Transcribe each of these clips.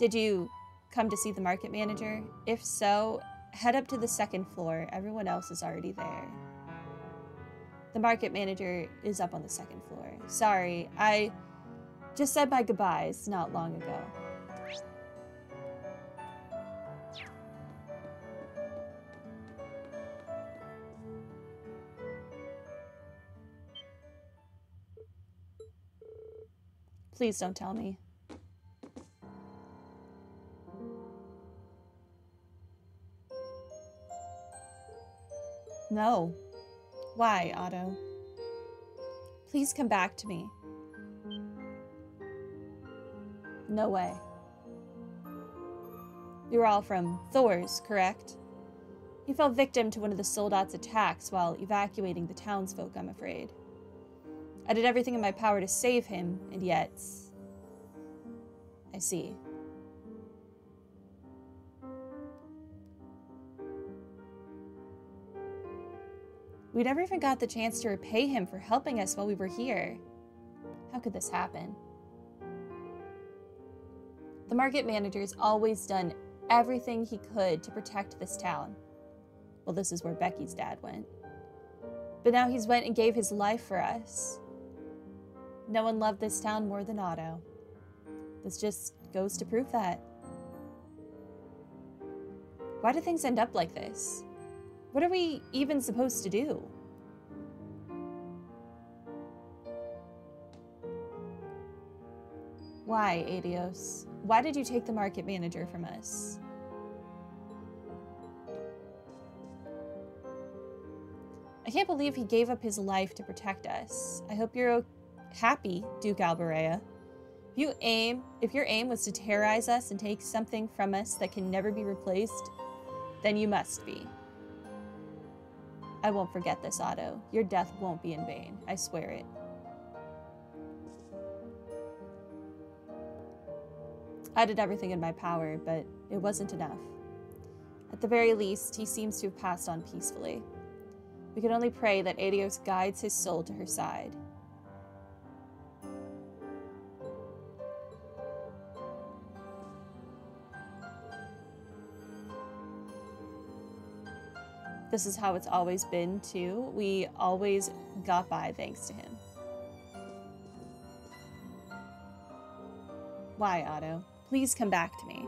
Did you come to see the market manager? If so, head up to the second floor. Everyone else is already there. The market manager is up on the second floor. Sorry, I just said my goodbyes not long ago. Please don't tell me. No. Why, Otto? Please come back to me. No way. You're all from Thor's, correct? He fell victim to one of the Soldat's attacks while evacuating the townsfolk, I'm afraid. I did everything in my power to save him, and yet... I see. We never even got the chance to repay him for helping us while we were here. How could this happen? The market manager's always done everything he could to protect this town. Well, this is where Becky's dad went. But now he's went and gave his life for us. No one loved this town more than Otto. This just goes to prove that. Why do things end up like this? What are we even supposed to do? Why, Adios? Why did you take the market manager from us? I can't believe he gave up his life to protect us. I hope you're happy, Duke Albarea. If your aim was to terrorize us and take something from us that can never be replaced, then you must be. I won't forget this, Otto. Your death won't be in vain. I swear it. I did everything in my power, but it wasn't enough. At the very least, he seems to have passed on peacefully. We can only pray that Adios guides his soul to her side. This is how it's always been, too. We always got by thanks to him. Why, Otto? Please come back to me.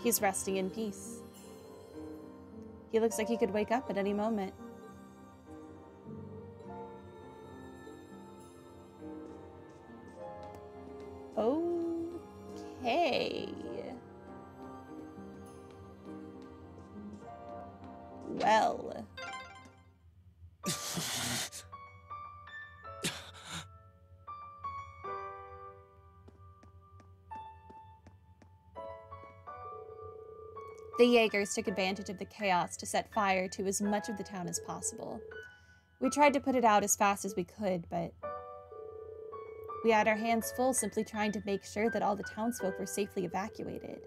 He's resting in peace. He looks like he could wake up at any moment. Okay. Well. The Jaegers took advantage of the chaos to set fire to as much of the town as possible. We tried to put it out as fast as we could, but we had our hands full simply trying to make sure that all the townsfolk were safely evacuated.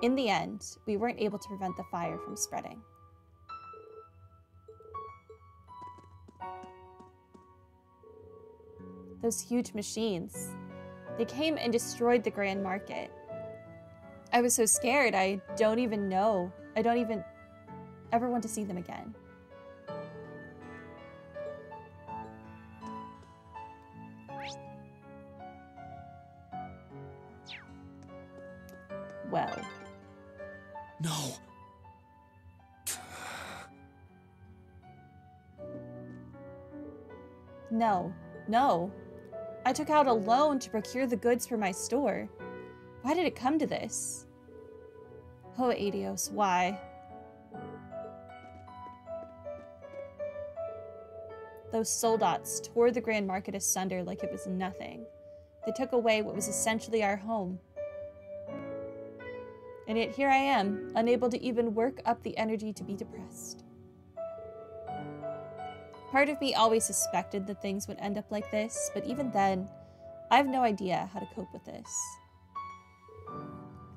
In the end, we weren't able to prevent the fire from spreading. Those huge machines, they came and destroyed the Grand Market. I was so scared, I don't even ever want to see them again. Well. No. No. I took out a loan to procure the goods for my store. Why did it come to this? Oh, Adios, why? Those soldats tore the Grand Market asunder like it was nothing. They took away what was essentially our home. And yet here I am, unable to even work up the energy to be depressed. Part of me always suspected that things would end up like this, but even then, I have no idea how to cope with this.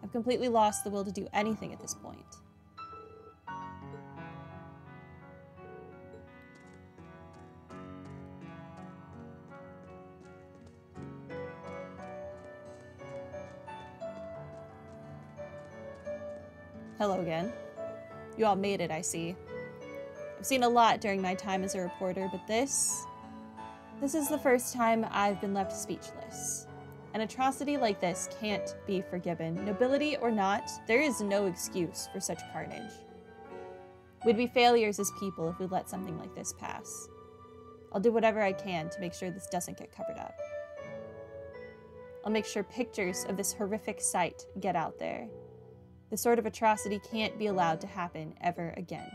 I've completely lost the will to do anything at this point. Hello again. You all made it, I see. I've seen a lot during my time as a reporter, but this is the first time I've been left speechless. An atrocity like this can't be forgiven. Nobility or not, there is no excuse for such carnage. We'd be failures as people if we let something like this pass. I'll do whatever I can to make sure this doesn't get covered up. I'll make sure pictures of this horrific sight get out there. This sort of atrocity can't be allowed to happen ever again.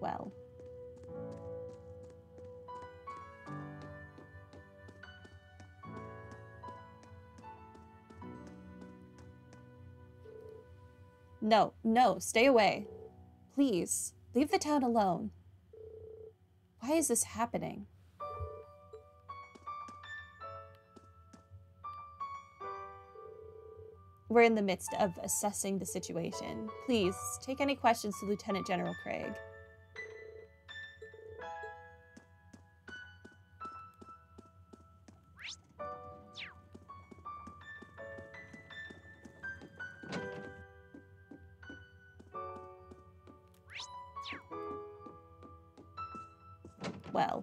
Well. No, no, stay away. Please, leave the town alone. Why is this happening? We're in the midst of assessing the situation. Please, take any questions to Lieutenant General Craig. Well.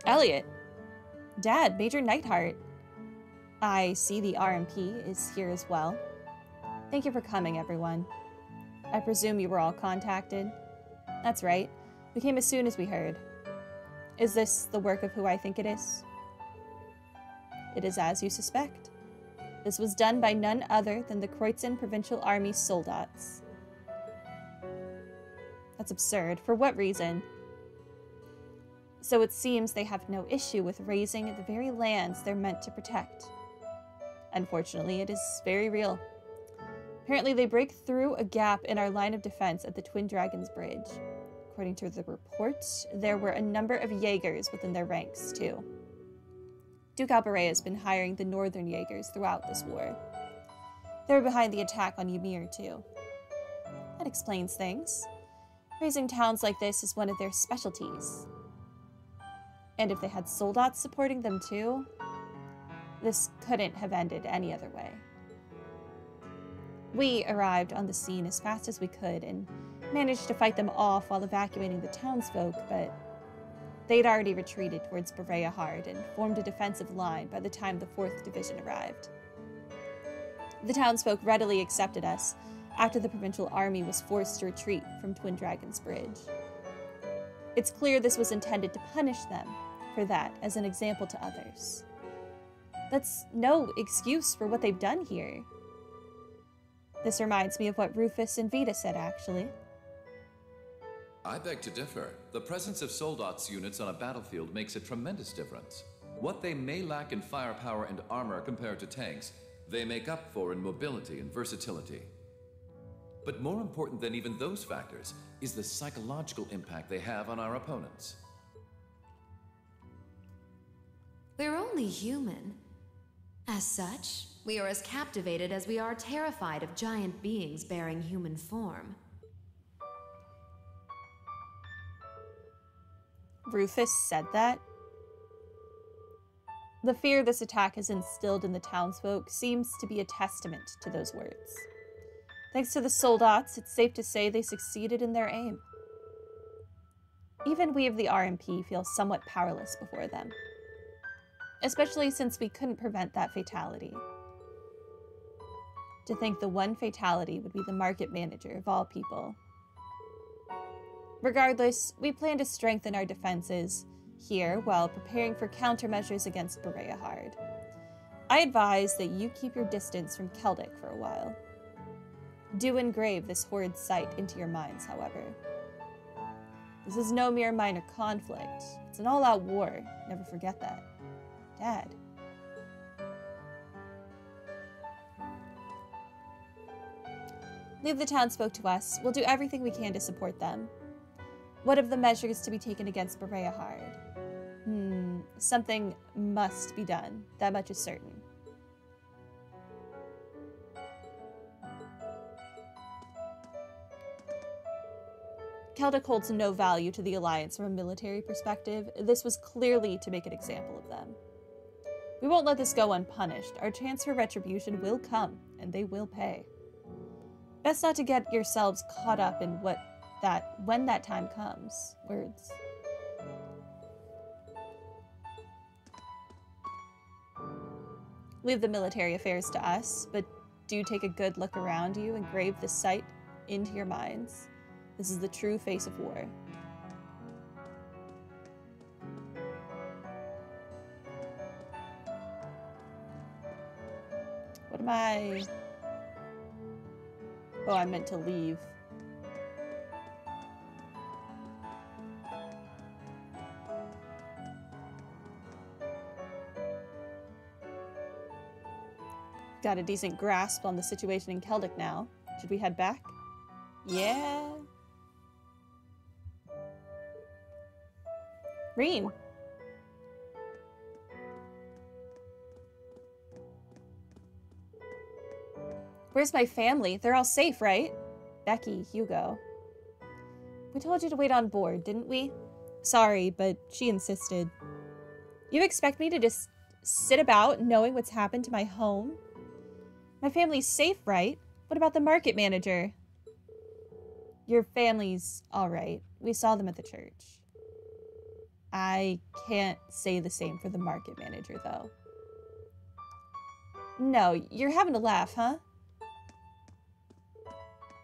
Elliot. Dad, Major Nightheart. I see the RMP is here as well. Thank you for coming, everyone. I presume you were all contacted? That's right. We came as soon as we heard. Is this the work of who I think it is? It is as you suspect. This was done by none other than the Kreutzen Provincial Army soldats. That's absurd. For what reason? So it seems they have no issue with razing the very lands they're meant to protect. Unfortunately, it is very real. Apparently, they break through a gap in our line of defense at the Twin Dragons Bridge. According to the report, there were a number of Jaegers within their ranks, too. Duke Albarea has been hiring the northern Jaegers throughout this war. They were behind the attack on Ymir, too. That explains things. Raising towns like this is one of their specialties. And if they had soldats supporting them, too, this couldn't have ended any other way. We arrived on the scene as fast as we could and managed to fight them off while evacuating the townsfolk, but they'd already retreated towards Albarea Hard and formed a defensive line by the time the 4th Division arrived. The townsfolk readily accepted us after the provincial army was forced to retreat from Twin Dragons Bridge. It's clear this was intended to punish them for that as an example to others. That's no excuse for what they've done here. This reminds me of what Rufus and Vita said, actually. I beg to differ. The presence of soldats units on a battlefield makes a tremendous difference. What they may lack in firepower and armor compared to tanks, they make up for in mobility and versatility. But more important than even those factors is the psychological impact they have on our opponents. We're only human. As such, we are as captivated as we are terrified of giant beings bearing human form. Rufus said that? The fear this attack has instilled in the townsfolk seems to be a testament to those words. Thanks to the soldats, it's safe to say they succeeded in their aim. Even we of the RMP feel somewhat powerless before them. Especially since we couldn't prevent that fatality. To think the one fatality would be the market manager of all people. Regardless, we plan to strengthen our defenses here while preparing for countermeasures against Albarea Hard. I advise that you keep your distance from Celtic for a while. Do engrave this horrid sight into your minds, however. This is no mere minor conflict. It's an all-out war. Never forget that. Dad. Leave the townsfolk to us. We'll do everything we can to support them. What of the measures to be taken against Albarea Hard? Something must be done. That much is certain. Celtic holds no value to the Alliance from a military perspective. This was clearly to make an example of them. We won't let this go unpunished. Our chance for retribution will come, and they will pay. Best not to get yourselves caught up in when that time comes. Words. Leave the military affairs to us, but do take a good look around you and grave the sight into your minds. This is the true face of war. What am I? Oh, I meant to leave. Got a decent grasp on the situation in Celtic now. Should we head back? Yeah. Reen. Where's my family? They're all safe, right? Becky, Hugo. We told you to wait on board, didn't we? Sorry, but she insisted. You expect me to just sit about knowing what's happened to my home? My family's safe, right? What about the market manager? Your family's all right. We saw them at the church. I can't say the same for the market manager, though. No, you're having a laugh, huh?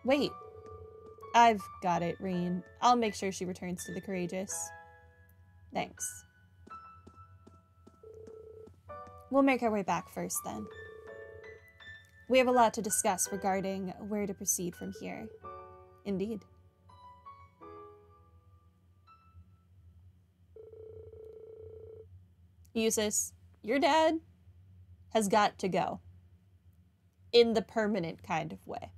Wait. I've got it, Reen. I'll make sure she returns to the Courageous. Thanks. We'll make our way back first, then. We have a lot to discuss regarding where to proceed from here. Indeed. Eustace, your dad has got to go. In the permanent kind of way.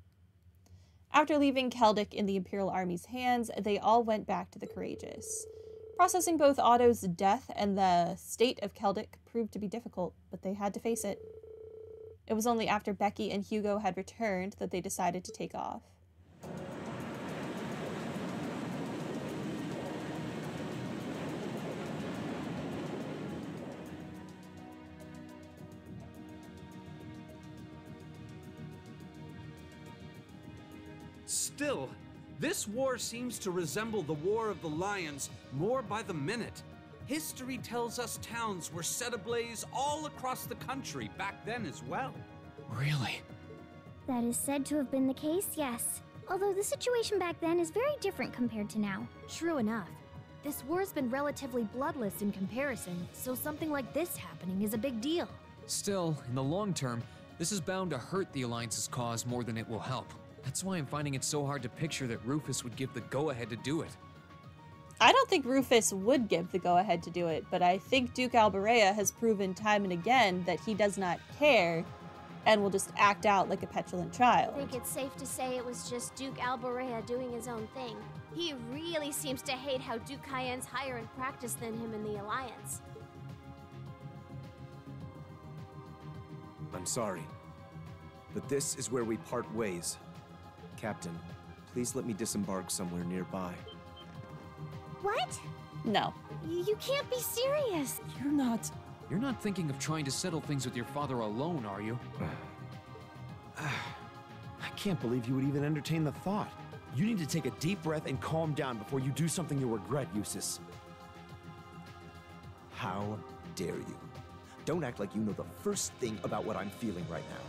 After leaving Celtic in the Imperial Army's hands, they all went back to the Courageous. Processing both Otto's death and the state of Celtic proved to be difficult, but they had to face it. It was only after Becky and Hugo had returned that they decided to take off. Still, this war seems to resemble the War of the Lions more by the minute. History tells us towns were set ablaze all across the country back then as well. Really? That is said to have been the case, yes. Although the situation back then is very different compared to now. True enough. This war's been relatively bloodless in comparison, so something like this happening is a big deal. Still, in the long term, this is bound to hurt the Alliance's cause more than it will help. That's why I'm finding it so hard to picture that Rufus would give the go-ahead to do it. I don't think Rufus would give the go-ahead to do it, but I think Duke Albarea has proven time and again that he does not care and will just act out like a petulant child. I think it's safe to say it was just Duke Albarea doing his own thing. He really seems to hate how Duke Cayenne's higher in practice than him in the Alliance. I'm sorry, but this is where we part ways. Captain, please let me disembark somewhere nearby. What? No. You can't be serious. You're not thinking of trying to settle things with your father alone, are you? I can't believe you would even entertain the thought. You need to take a deep breath and calm down before you do something you'll regret, Eustace. How dare you? Don't act like you know the first thing about what I'm feeling right now.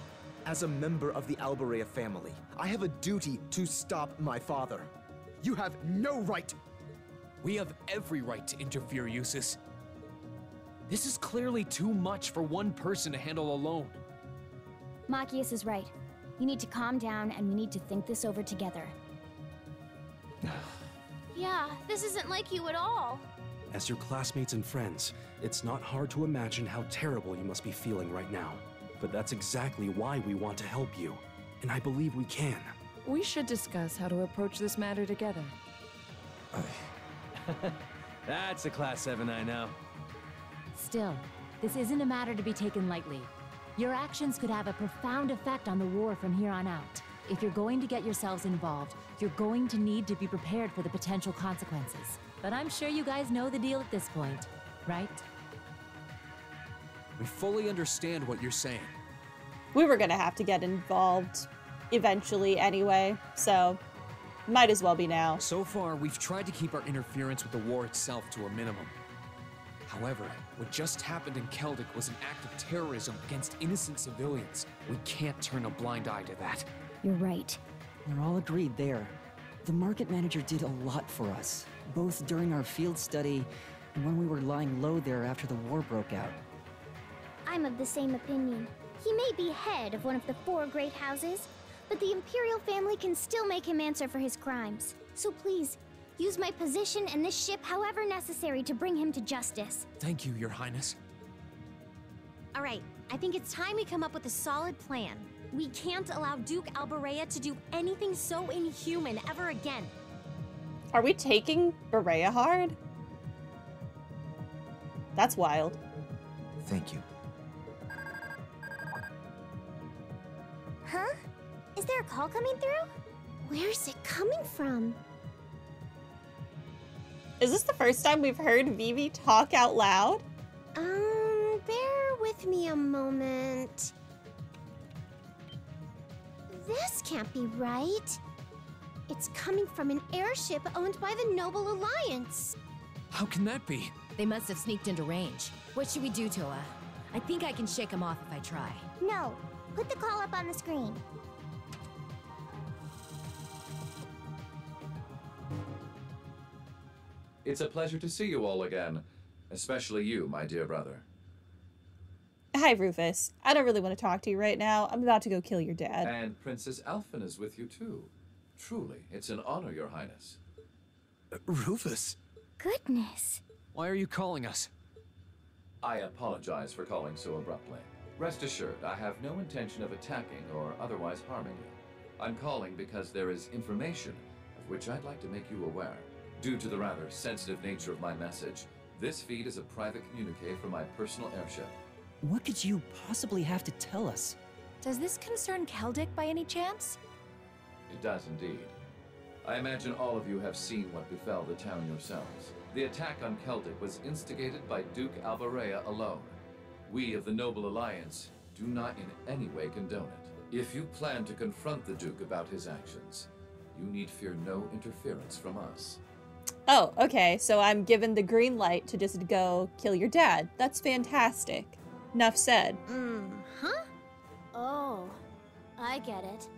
As a member of the Albarea family, I have a duty to stop my father. You have no right. We have every right to interfere, Eustace. This is clearly too much for one person to handle alone. Machias is right. You need to calm down and we need to think this over together. Yeah, this isn't like you at all. As your classmates and friends, it's not hard to imagine how terrible you must be feeling right now. But that's exactly why we want to help you. And I believe we can. We should discuss how to approach this matter together. That's a Class 7 I know. Still, this isn't a matter to be taken lightly. Your actions could have a profound effect on the war from here on out. If you're going to get yourselves involved, you're going to need to be prepared for the potential consequences. But I'm sure you guys know the deal at this point, right? We fully understand what you're saying. We were gonna have to get involved eventually anyway, so might as well be now. So far, we've tried to keep our interference with the war itself to a minimum. However, what just happened in Keldic was an act of terrorism against innocent civilians. We can't turn a blind eye to that. You're right. We're all agreed there. The market manager did a lot for us, both during our field study and when we were lying low there after the war broke out. I'm of the same opinion. He may be head of one of the 4 great houses, but the Imperial family can still make him answer for his crimes. So please, use my position and this ship however necessary to bring him to justice. Thank you, Your Highness. All right, I think it's time we come up with a solid plan. We can't allow Duke Albarea to do anything so inhuman ever again. Are we taking Berea hard? That's wild. Thank you. Huh? Is there a call coming through? Where's it coming from? Is this the first time we've heard Vivi talk out loud? Bear with me a moment. This can't be right. It's coming from an airship owned by the Noble Alliance. How can that be? They must have sneaked into range. What should we do, Toa? I think I can shake them off if I try. No. Put the call up on the screen. It's a pleasure to see you all again. Especially you, my dear brother. Hi, Rufus. I don't really want to talk to you right now. I'm about to go kill your dad. And Princess Alphen is with you too. Truly, it's an honor, Your Highness. Rufus? Goodness. Why are you calling us? I apologize for calling so abruptly. Rest assured, I have no intention of attacking or otherwise harming you. I'm calling because there is information of which I'd like to make you aware. Due to the rather sensitive nature of my message, this feed is a private communique from my personal airship. What could you possibly have to tell us? Does this concern Keldic by any chance? It does indeed. I imagine all of you have seen what befell the town yourselves. The attack on Keldic was instigated by Duke Albarea alone. We of the Noble Alliance do not in any way condone it. If you plan to confront the Duke about his actions, you need fear no interference from us. Oh, okay, so I'm given the green light to just go kill your dad. That's fantastic. Enough said. Huh? Oh, I get it.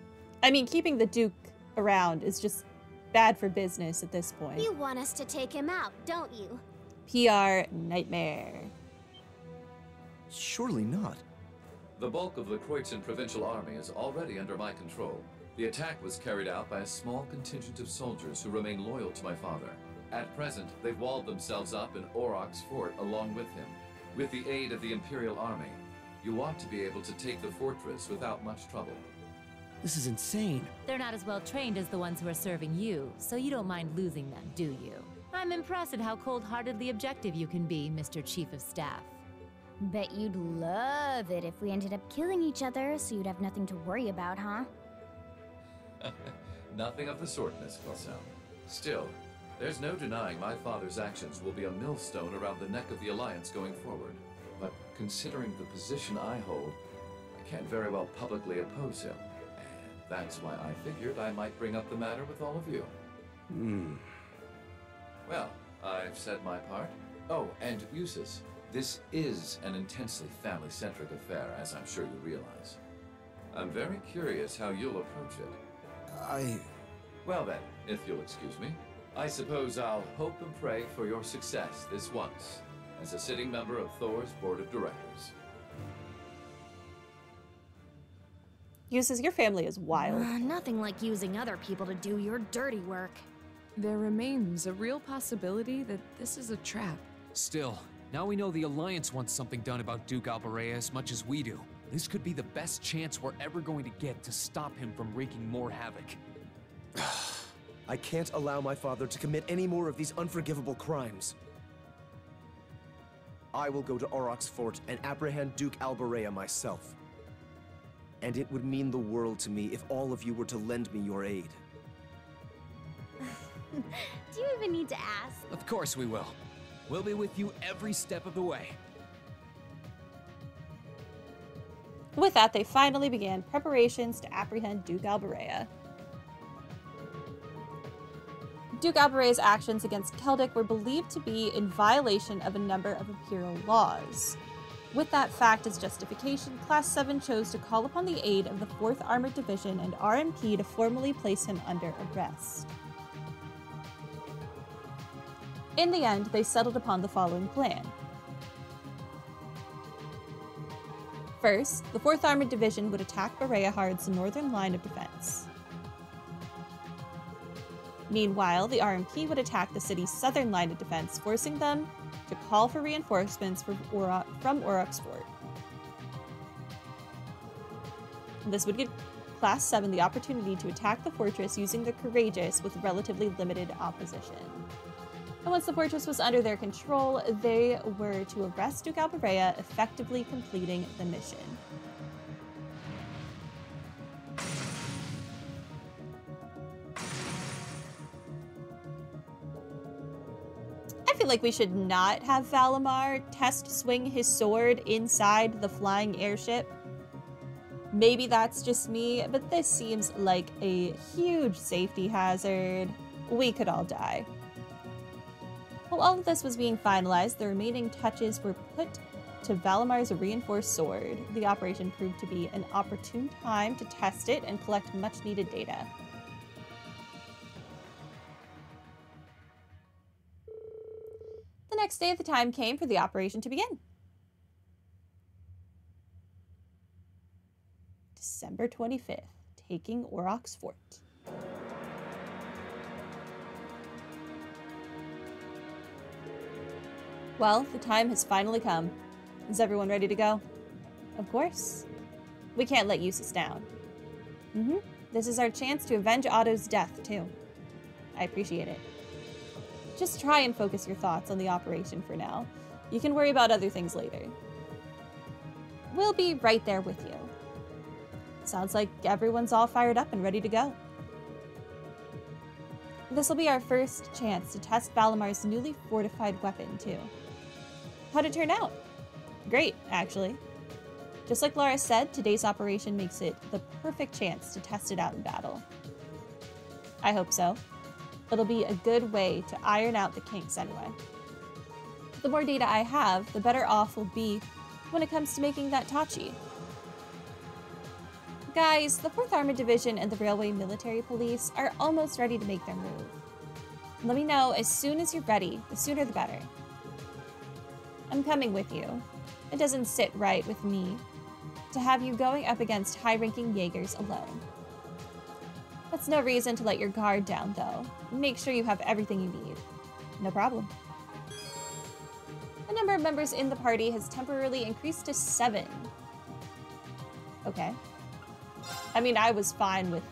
I mean, keeping the Duke around is just bad for business at this point. You want us to take him out, don't you? PR nightmare. Surely not. The bulk of the Kreutzen Provincial Army is already under my control. The attack was carried out by a small contingent of soldiers who remain loyal to my father. At present, they've walled themselves up in Aurochs Fort along with him. With the aid of the Imperial Army, you ought to be able to take the fortress without much trouble. This is insane. They're not as well trained as the ones who are serving you, so you don't mind losing them, do you? I'm impressed at how cold-heartedly objective you can be, Mr. Chief of Staff. Bet you'd love it if we ended up killing each other, so you'd have nothing to worry about, huh? Nothing of the sort, Miss Wilson. Still, there's no denying my father's actions will be a millstone around the neck of the Alliance going forward. But considering the position I hold, I can't very well publicly oppose him. And that's why I figured I might bring up the matter with all of you. Well, I've said my part. Oh, and Eustace, this is an intensely family-centric affair, as I'm sure you realize. I'm very curious how you'll approach it. Well then, if you'll excuse me, I suppose I'll hope and pray for your success this once, as a sitting member of Thor's Board of Directors. Eustace, your family is wild. Nothing like using other people to do your dirty work. There remains a real possibility that this is a trap. Still, now we know the Alliance wants something done about Duke Albarea as much as we do. This could be the best chance we're ever going to get to stop him from wreaking more havoc. I can't allow my father to commit any more of these unforgivable crimes. I will go to Aurochs Fort and apprehend Duke Albarea myself. And it would mean the world to me if all of you were to lend me your aid. Do you even need to ask? Of course we will. We'll be with you every step of the way. With that, they finally began preparations to apprehend Duke Albarea. Duke Albarea's actions against Celtic were believed to be in violation of a number of imperial laws. With that fact as justification, Class 7 chose to call upon the aid of the 4th Armored Division and RMP to formally place him under arrest. In the end, they settled upon the following plan. First, the 4th Armored Division would attack Bareahard's northern line of defense. Meanwhile, the RMP would attack the city's southern line of defense, forcing them to call for reinforcements from Oroc's fort. This would give Class 7 the opportunity to attack the fortress using the Courageous with relatively limited opposition. And once the fortress was under their control, they were to arrest Duke Albarea, effectively completing the mission. I feel like we should not have Valimar test swing his sword inside the flying airship. Maybe that's just me, but this seems like a huge safety hazard. We could all die. While all of this was being finalized, the remaining touches were put to Valimar's reinforced sword. The operation proved to be an opportune time to test it and collect much-needed data. The next day, the time came for the operation to begin. December 25th, taking Oroc's fort. Well, the time has finally come. Is everyone ready to go? Of course. We can't let Eustace down. This is our chance to avenge Otto's death, too. I appreciate it. Just try and focus your thoughts on the operation for now. You can worry about other things later. We'll be right there with you. Sounds like everyone's all fired up and ready to go. This will be our first chance to test Valimar's newly fortified weapon, too. How'd it turn out? Great, actually. Just like Laura said, today's operation makes it the perfect chance to test it out in battle. I hope so. It'll be a good way to iron out the kinks anyway. The more data I have, the better off we'll be when it comes to making that Tachi. Guys, the 4th Armored Division and the Railway Military Police are almost ready to make their move. Let me know as soon as you're ready, the sooner the better. I'm coming with you. It doesn't sit right with me to have you going up against high-ranking Jaegers alone. That's no reason to let your guard down, though. Make sure you have everything you need. No problem. The number of members in the party has temporarily increased to 7. Okay. I mean, I was fine with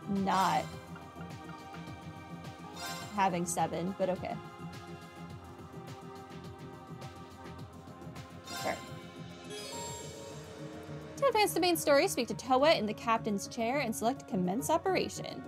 not having 7, but okay. Sure. To advance the main story, speak to Toa in the captain's chair and select Commence Operation.